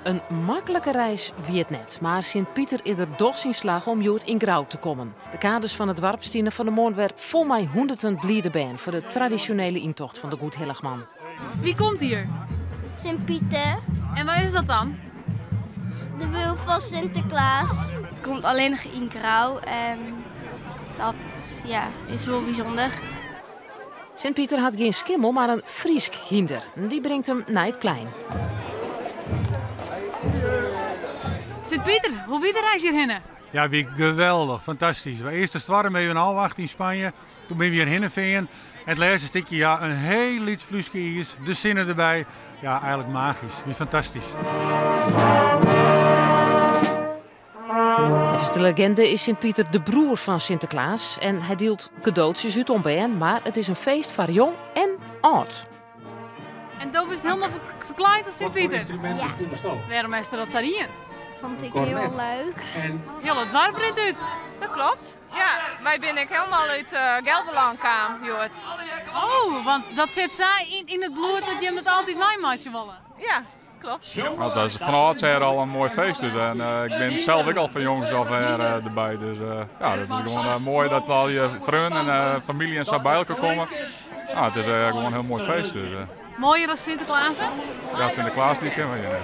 Een makkelijke reis wie het net, maar Sint-Pieter is er doch zijn slag om Joet in Grauw te komen. De kaders van het Warpstine van de Moon weer vol mij honderden blieden voor de traditionele intocht van de Goed Hilligman. Wie komt hier? Sint-Pieter, En waar is dat dan? de wil van Sinterklaas. Het komt alleen nog in Grauw en dat is wel bijzonder. Sint-Pieter had geen skimmel, maar een Friesk hinder. Die brengt hem naar het plein. Sint-Pieter, hoe wie de reis hierheen? Ja, wie geweldig, fantastisch. We eerst waren met een halwacht in Spanje, toen ben we hier Hinneveen. Het laatste stukje, ja, een heel lied vloeske is, de zinnen erbij. Ja, eigenlijk magisch, wie fantastisch. Volgens de legende is Sint-Pieter de broer van Sinterklaas en hij deelt cadeautjes uit ombeen, maar het is een feest voor jong en oud. En dan is het helemaal verkleid als Sint-Pieter. Ja, Waarom is er dat hier? vond ik heel leuk. Heel het dorp rent uit. Dat klopt. Ja, wij zijn helemaal uit Gelderland kwamen, Joort. Oh, want dat zit zij in het bloed dat je hem het altijd meemaatje willen. Ja, klopt. Want dat is van oudsher al een mooi feest. Dus, en, ik ben zelf ook al van jongens af erbij. Dus ja, dat is gewoon mooi dat al je vrienden en familie en zo bij elkaar komen. Ja, het is gewoon een heel mooi feest. Dus, Mooier dan Sinterklaas? ja, Sinterklaas niet kennen we.